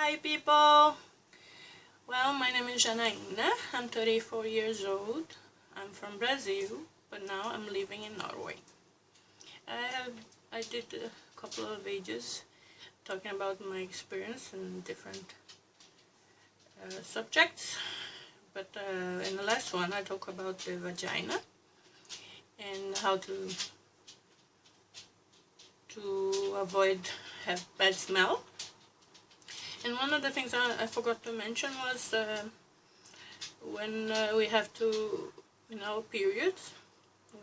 Hi people! Well, my name is Janaína. I'm 34 years old. I'm from Brazil, but now I'm living in Norway. I did a couple of videos talking about my experience in different subjects, but in the last one I talked about the vagina and how to avoid have bad smell. And one of the things I forgot to mention was when we have to, periods,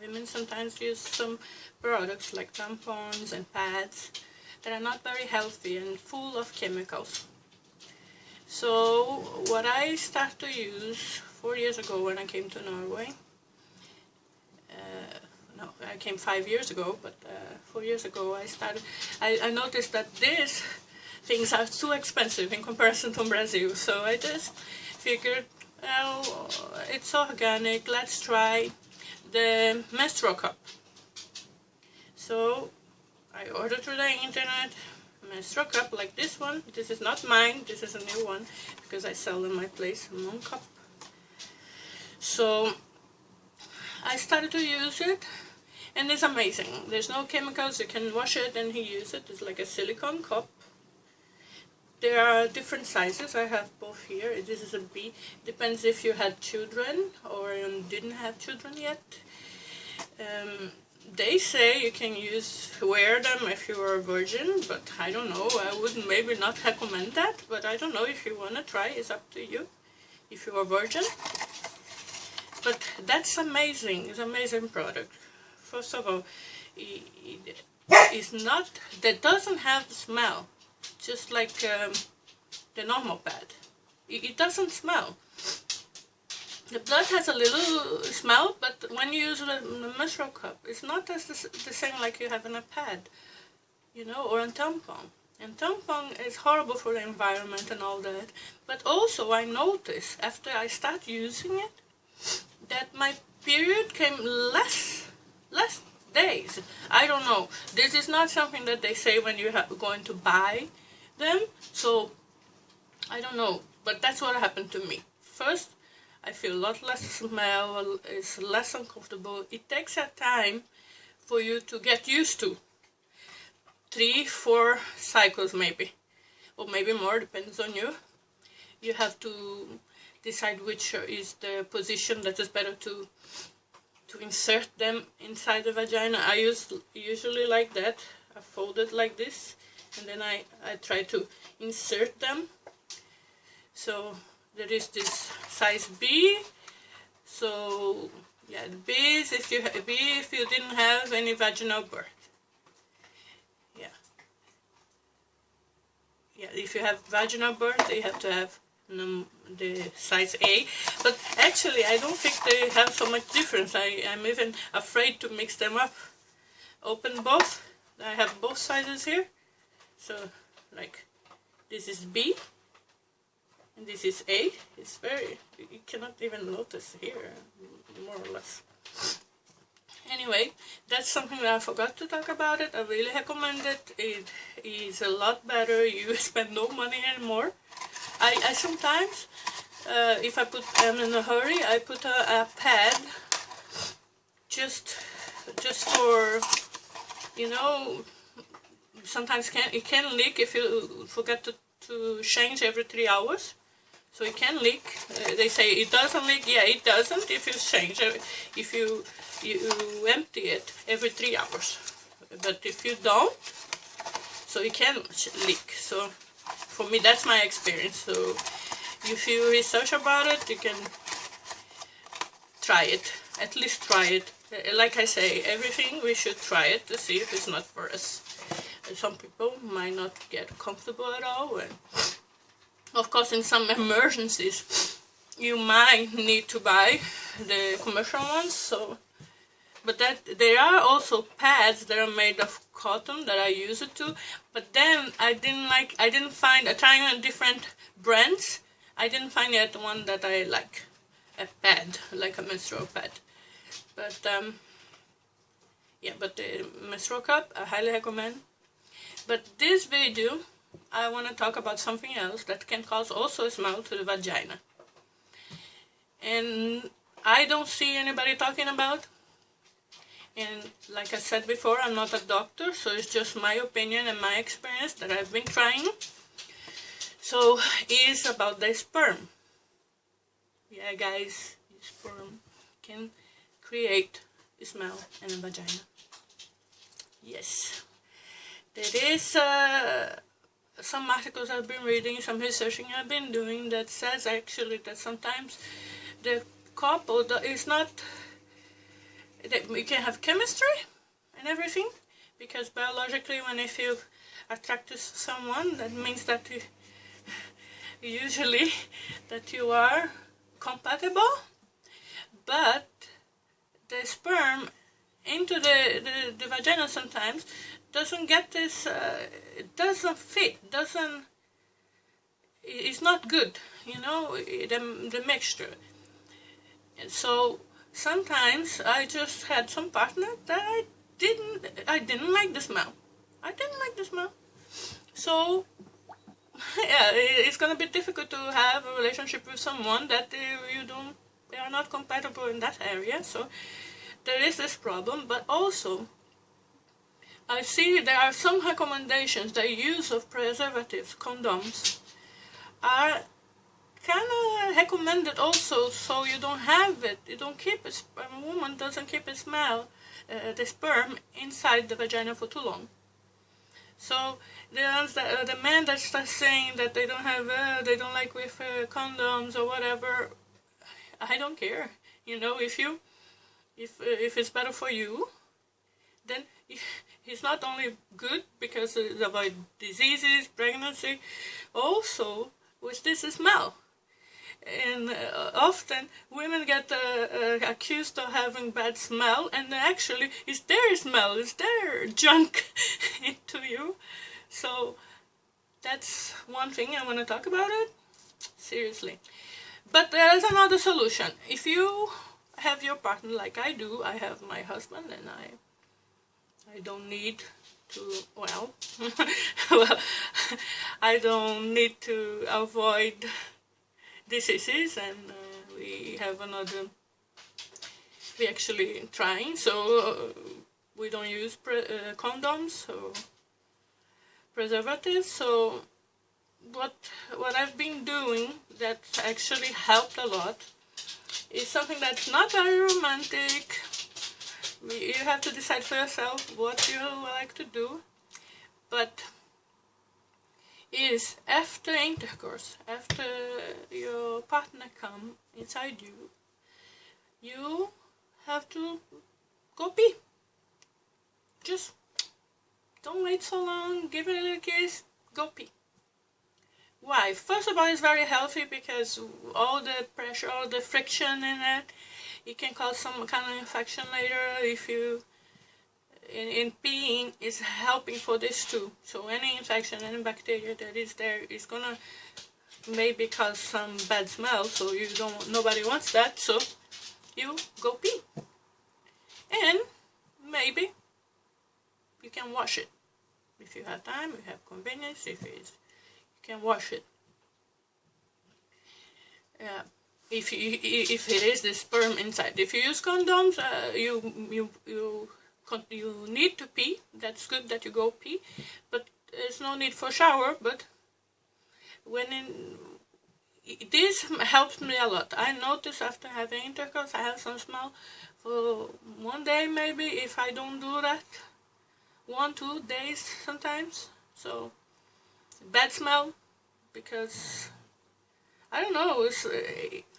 women sometimes use some products like tampons and pads that are not very healthy and full of chemicals. So what I started to use 4 years ago when I came to Norway, no, I came 5 years ago, but 4 years ago I noticed that these things are too expensive in comparison to Brazil, so I just figured, well, it's organic, let's try the menstrual cup. So I ordered through the internet a menstrual cup like this one. This is not mine, this is a new one because I sell in my place a moon cup. So I started to use it and it's amazing. There's no chemicals, you can wash it and use it. It's like a silicone cup. There are different sizes. I have both here. This is a B. Depends if you had children or you didn't have children yet. They say you can wear them if you are a virgin, but I don't know. I would maybe not recommend that, but I don't know. If you want to try, it's up to you if you are a virgin. But that's amazing. It's an amazing product. First of all, that doesn't have the smell. Just like the normal pad. It doesn't smell. The blood has a little smell, but when you use the menstrual cup, it's not as the same like you have in a pad, or a tampon. And tampon is horrible for the environment and all that. But also I noticed after I start using it that my period came less days. I don't know. This is not something that they say when you're going to buy them, so I don't know, but that's what happened to me. First, I feel a lot less smell, it's less uncomfortable. It takes a time for you to get used to. 3-4 cycles maybe, or maybe more, depends on you. You have to decide which is the position that is better to insert them inside the vagina. I usually like that. I fold it like this, and then I try to insert them. So there is this size B. So yeah, the B is if you didn't have any vaginal birth. Yeah, if you have vaginal birth, you have to have the size A, but actually I don't think they have so much difference. I'm even afraid to mix them up. Open both. I have both sizes here. So like this is B and this is A. It's you cannot even notice here, more or less. Anyway, that's something that I forgot to talk about it. I really recommend it. It is a lot better. You spend no money anymore. I sometimes, if I'm in a hurry, I put a pad just for, sometimes it can leak if you forget to change every 3 hours. So it can leak. They say it doesn't leak. Yeah, it doesn't if you change it, if you empty it every 3 hours. But if you don't, so it can leak. So for me, that's my experience. So if you research about it, you can try it. At least try it. Like I say, everything we should try it to see if it's not for us. Some people might not get comfortable at all. And of course, in some emergencies, you might need to buy the commercial ones. So, but there are also pads that are made of cotton that I use it to. But then I didn't find, trying different brands, I didn't find yet one that I like, a pad, like a menstrual pad. But yeah, but the menstrual cup I highly recommend. But this video I want to talk about something else that can cause also a smell to the vagina. And I don't see anybody talking about. And like I said before, I'm not a doctor, so it's just my opinion and my experience that I've been trying. So it's about the sperm. Yeah, guys, sperm can create a smell in a vagina. Yes. There is some articles I've been reading, some researching I've been doing that says actually that sometimes the couple is not, that we can have chemistry and everything, because biologically when if you attract to someone, that means that you, usually that you are compatible, but the sperm into the vagina sometimes doesn't get this, it doesn't fit, it's not good, you know, the mixture. And so sometimes I just had some partner that I didn't like the smell. I didn't like the smell. So yeah, it's gonna be difficult to have a relationship with someone that they are not compatible in that area. So there is this problem, but also I see there are some recommendations that use of preservatives, condoms, are kind of recommended also, so you don't have it, you don't keep it, a woman doesn't keep a smell, the sperm inside the vagina for too long. So the men that start saying that they don't have, they don't like with condoms or whatever, I don't care. You know, if it's better for you, then it's not only good because it avoids diseases, pregnancy, also with this smell. And often women get accused of having bad smell, and actually it's their smell, it's their junk into you. So that's one thing I want to talk about it, seriously. But there's another solution. If you have your partner like I do, I have my husband, and I don't need to, well, well, I don't need to avoid diseases, and we have another, we actually trying, so we don't use condoms or preservatives. So what I've been doing that actually helped a lot is something that's not very romantic. You have to decide for yourself what you like to do, but is after intercourse, after your partner come inside you, you have to go pee. Just don't wait so long, give it a little kiss, go pee. Why? First of all, it's very healthy because all the pressure, all the friction in it can cause some kind of infection later. If you in peeing is helping for this too. So any infection, any bacteria that is there is gonna maybe cause some bad smell. So nobody wants that. So you go pee, and maybe you can wash it if you have time, you have convenience. If you can wash it. If it is the sperm inside. If you use condoms, you need to pee. That's good that you go pee, but there's no need for shower. But this helps me a lot. I notice after having intercourse, I have some smell for one day maybe. If I don't do that, 1-2 days sometimes. So bad smell, because I don't know,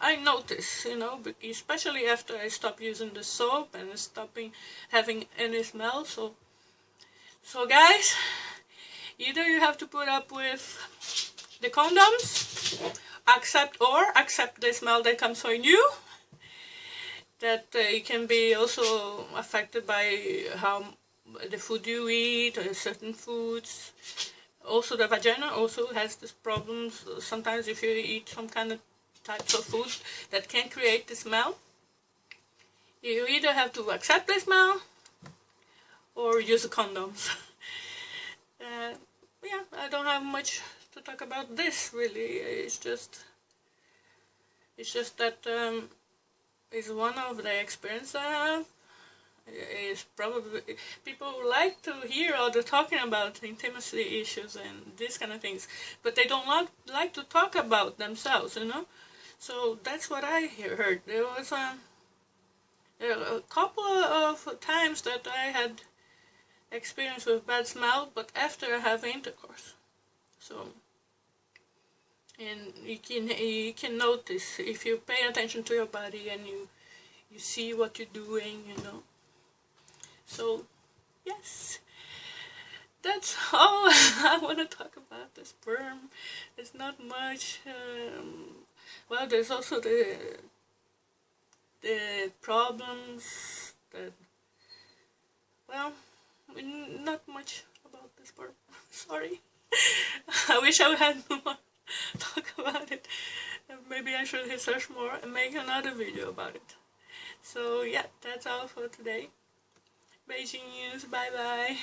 I notice, you know, especially after I stop using the soap and stopping having any smell. So guys, either you have to put up with the condoms, accept the smell that comes from you, that it can be also affected by how the food you eat, or certain foods. Also the vagina also has these problems sometimes if you eat some kind of types of food that can create the smell. You either have to accept the smell or use condoms. yeah, I don't have much to talk about this really. It's just that it's one of the experience I have. Is probably people like to hear all the talking about intimacy issues and these kind of things, but they don't like to talk about themselves, you know. So that's what I heard. There was a couple of times that I had experience with bad smell, but after I have intercourse. So, and you can notice if you pay attention to your body and you see what you're doing, you know. So, yes, that's all I want to talk about the sperm. There's not much. Well, there's also the problems that, well, not much about the sperm. Sorry. I wish I had more talk about it. Maybe I should research more and make another video about it. So, yeah, that's all for today. Beijinhos, bye bye.